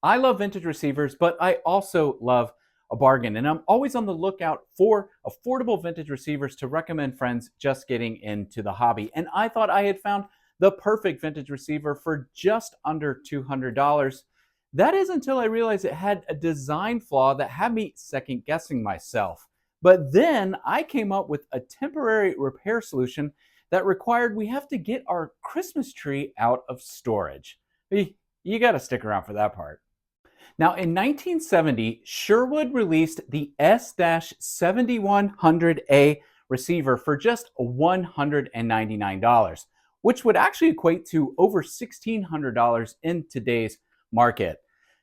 I love vintage receivers, but I also love a bargain. And I'm always on the lookout for affordable vintage receivers to recommend friends just getting into the hobby. And I thought I had found the perfect vintage receiver for just under $200. That is until I realized it had a design flaw that had me second guessing myself. But then I came up with a temporary repair solution that required we have to get our Christmas tree out of storage. You got to stick around for that part. Now, in 1970, Sherwood released the S-7100A receiver for just $199, which would actually equate to over $1,600 in today's market.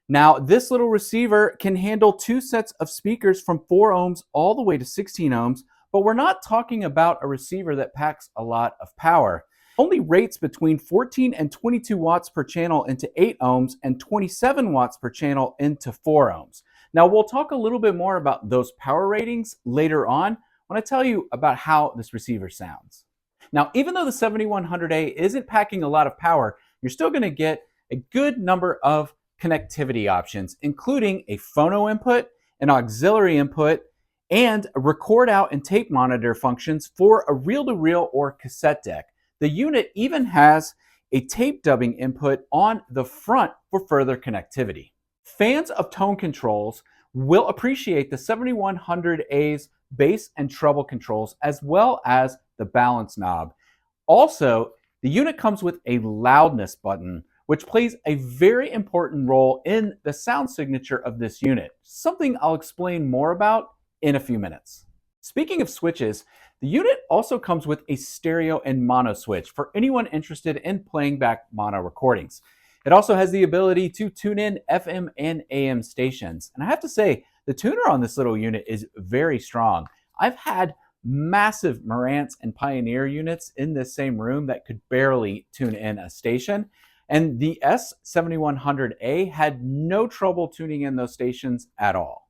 Now, this little receiver can handle two sets of speakers from 4 ohms all the way to 16 ohms, but we're not talking about a receiver that packs a lot of power. Only rates between 14 and 22 watts per channel into 8 ohms and 27 watts per channel into 4 ohms. Now, we'll talk a little bit more about those power ratings later on when I tell you about how this receiver sounds. Now, even though the 7100A isn't packing a lot of power, you're still going to get a good number of connectivity options, including a phono input, an auxiliary input, and record out and tape monitor functions for a reel-to-reel or cassette deck. The unit even has a tape dubbing input on the front for further connectivity. Fans of tone controls will appreciate the 7100A's bass and treble controls as well as the balance knob. Also, the unit comes with a loudness button, which plays a very important role in the sound signature of this unit, something I'll explain more about in a few minutes. Speaking of switches, the unit also comes with a stereo and mono switch for anyone interested in playing back mono recordings. It also has the ability to tune in FM and AM stations. And I have to say, the tuner on this little unit is very strong. I've had massive Marantz and Pioneer units in this same room that could barely tune in a station. And the S7100A had no trouble tuning in those stations at all.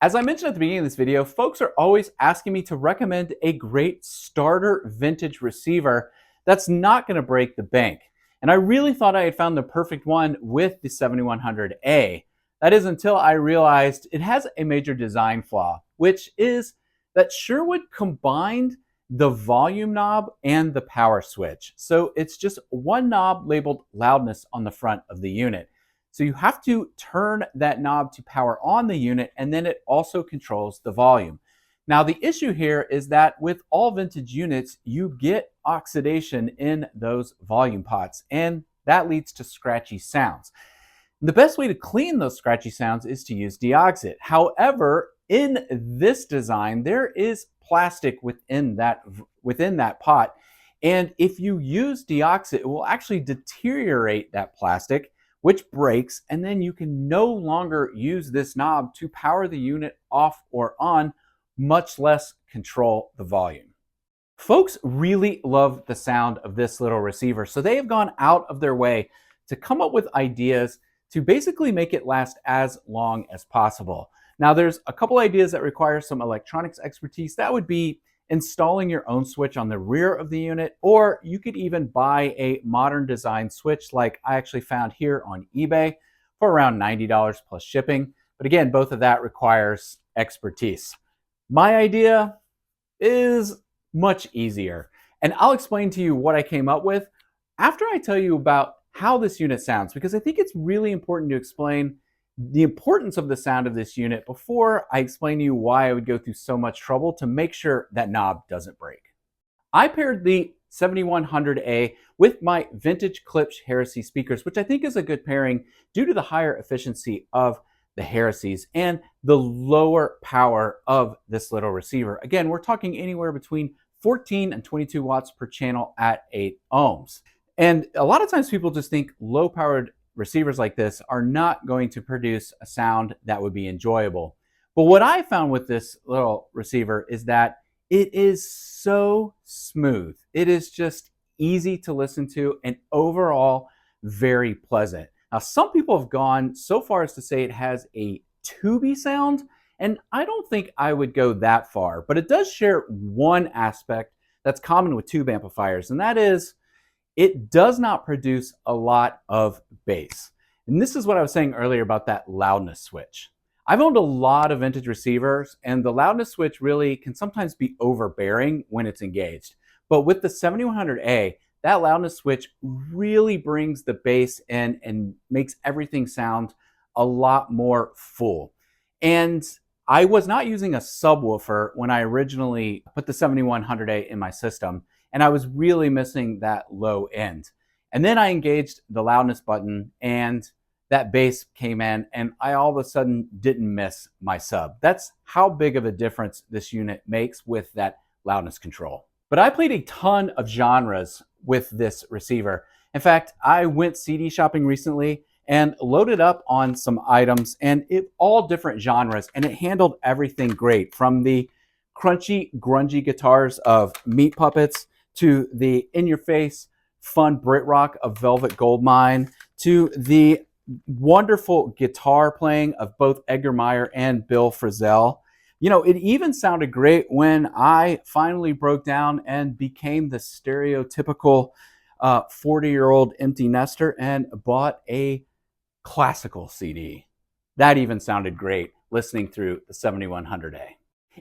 As I mentioned at the beginning of this video, folks are always asking me to recommend a great starter vintage receiver that's not going to break the bank. And I really thought I had found the perfect one with the 7100A. That is until I realized it has a major design flaw, which is that Sherwood combined the volume knob and the power switch. So it's just one knob labeled loudness on the front of the unit. So you have to turn that knob to power on the unit, and then it also controls the volume. Now, the issue here is that with all vintage units, you get oxidation in those volume pots, and that leads to scratchy sounds. The best way to clean those scratchy sounds is to use deoxit. However, in this design, there is plastic within that pot, and if you use deoxit, it will actually deteriorate that plastic, which breaks, and then you can no longer use this knob to power the unit off or on, much less control the volume. Folks really love the sound of this little receiver, so they have gone out of their way to come up with ideas to basically make it last as long as possible. Now, there's a couple ideas that require some electronics expertise. That would be installing your own switch on the rear of the unit, or you could even buy a modern design switch like I actually found here on eBay for around $90 plus shipping. But again, both of that requires expertise. My idea is much easier, and I'll explain to you what I came up with after I tell you about how this unit sounds, because I think it's really important to explain the importance of the sound of this unit before I explain to you why I would go through so much trouble to make sure that knob doesn't break. I paired the 7100A with my vintage Klipsch Heresy speakers, which I think is a good pairing due to the higher efficiency of the Heresies and the lower power of this little receiver. Again, we're talking anywhere between 14 and 22 watts per channel at 8 ohms. And a lot of times people just think low-powered receivers like this are not going to produce a sound that would be enjoyable. But what I found with this little receiver is that it is so smooth. It is just easy to listen to and overall very pleasant. Now, some people have gone so far as to say it has a tubey sound, and I don't think I would go that far, but it does share one aspect that's common with tube amplifiers, and that is it does not produce a lot of bass. And this is what I was saying earlier about that loudness switch. I've owned a lot of vintage receivers, and the loudness switch really can sometimes be overbearing when it's engaged. But with the 7100A, that loudness switch really brings the bass in and makes everything sound a lot more full. And I was not using a subwoofer when I originally put the 7100A in my system, and I was really missing that low end. And then I engaged the loudness button, and that bass came in, and I all of a sudden didn't miss my sub. That's how big of a difference this unit makes with that loudness control. But I played a ton of genres with this receiver. In fact, I went CD shopping recently and loaded up on some items, and all different genres, and it handled everything great, from the crunchy, grungy guitars of Meat Puppets to the in-your-face, fun Brit rock of Velvet Goldmine to the wonderful guitar playing of both Edgar Meyer and Bill Frisell. You know, it even sounded great when I finally broke down and became the stereotypical 40-year-old empty nester and bought a classical CD. That even sounded great listening through the 7100A.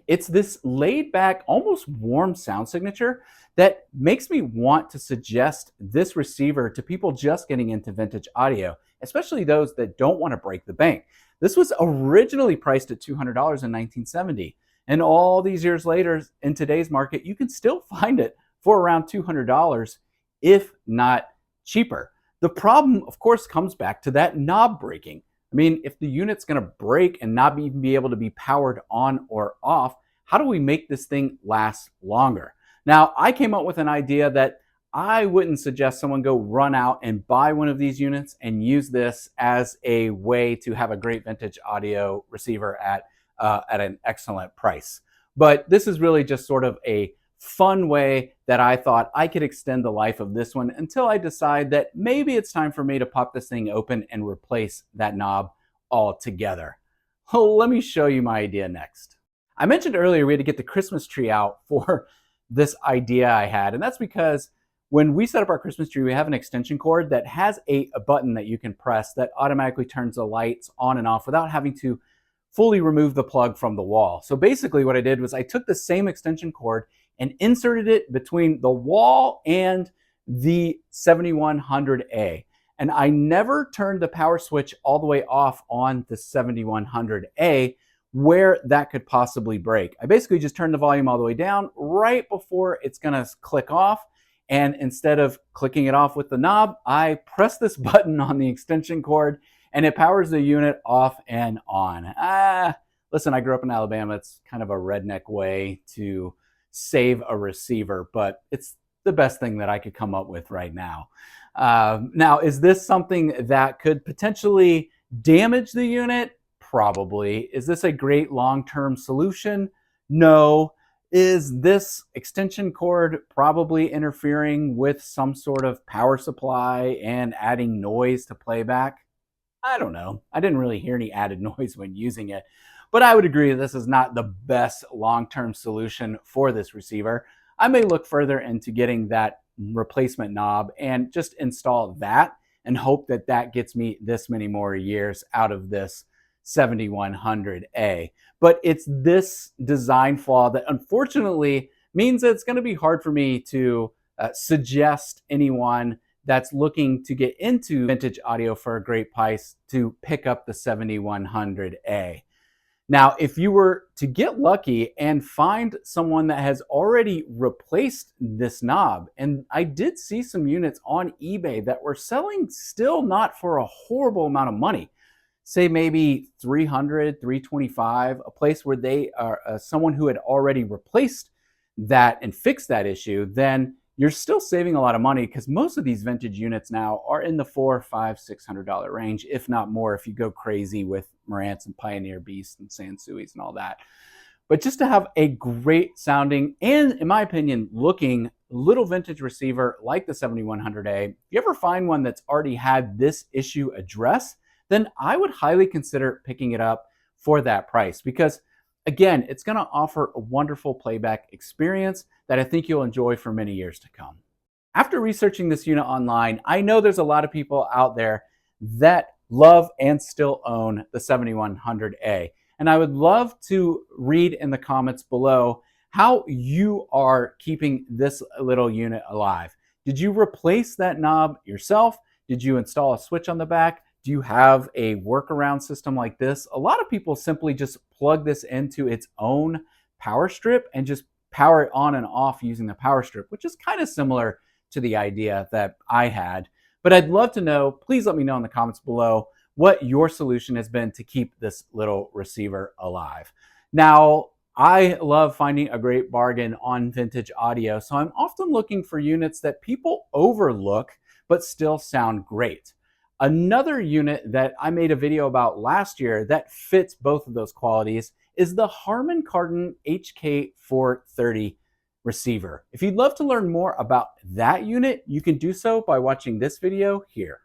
It's this laid back, almost warm sound signature that makes me want to suggest this receiver to people just getting into vintage audio, especially those that don't want to break the bank. This was originally priced at $200 in 1970, and all these years later, in today's market, you can still find it for around $200, if not cheaper. The problem, of course, comes back to that knob breaking. I mean, if the unit's going to break and not even be able to be powered on or off, how do we make this thing last longer? Now, I came up with an idea that I wouldn't suggest someone go run out and buy one of these units and use this as a way to have a great vintage audio receiver at an excellent price. But this is really just sort of a fun way that I thought I could extend the life of this one until I decide that maybe it's time for me to pop this thing open and replace that knob altogether. Oh, let me show you my idea next. I mentioned earlier we had to get the Christmas tree out for this idea I had, and that's because when we set up our Christmas tree, we have an extension cord that has a button that you can press that automatically turns the lights on and off without having to fully remove the plug from the wall. So basically what I did was I took the same extension cord and inserted it between the wall and the 7100A. And I never turned the power switch all the way off on the 7100A where that could possibly break. I basically just turned the volume all the way down right before it's gonna click off. And instead of clicking it off with the knob, I press this button on the extension cord and it powers the unit off and on. Listen, I grew up in Alabama. It's kind of a redneck way to save a receiver, but it's the best thing that I could come up with right now. Now, is this something that could potentially damage the unit? Probably. Is this a great long-term solution? No. Is this extension cord probably interfering with some sort of power supply and adding noise to playback? I don't know. I didn't really hear any added noise when using it, but I would agree that this is not the best long-term solution for this receiver. I may look further into getting that replacement knob and just install that and hope that that gets me this many more years out of this 7100A. But it's this design flaw that unfortunately means that it's going to be hard for me to suggest anyone that's looking to get into vintage audio for a great price to pick up the 7100A. Now, if you were to get lucky and find someone that has already replaced this knob, and I did see some units on eBay that were selling still not for a horrible amount of money, say maybe $300, $325, a place where they are someone who had already replaced that and fixed that issue, then you're still saving a lot of money because most of these vintage units now are in the $400, $500, $600 range, if not more, if you go crazy with Marantz and Pioneer Beast and Sansui's and all that. But just to have a great sounding and, in my opinion, looking little vintage receiver like the 7100A, if you ever find one that's already had this issue addressed, then I would highly consider picking it up for that price because, again, it's going to offer a wonderful playback experience that I think you'll enjoy for many years to come. After researching this unit online, I know there's a lot of people out there that love and still own the 7100A. And I would love to read in the comments below how you are keeping this little unit alive. Did you replace that knob yourself? Did you install a switch on the back? Do you have a workaround system like this? A lot of people simply just plug this into its own power strip and just power it on and off using the power strip, which is kind of similar to the idea that I had. But I'd love to know, please let me know in the comments below what your solution has been to keep this little receiver alive. Now, I love finding a great bargain on vintage audio, so I'm often looking for units that people overlook but still sound great. Another unit that I made a video about last year that fits both of those qualities is the Harman Kardon HK430 receiver. If you'd love to learn more about that unit, you can do so by watching this video here.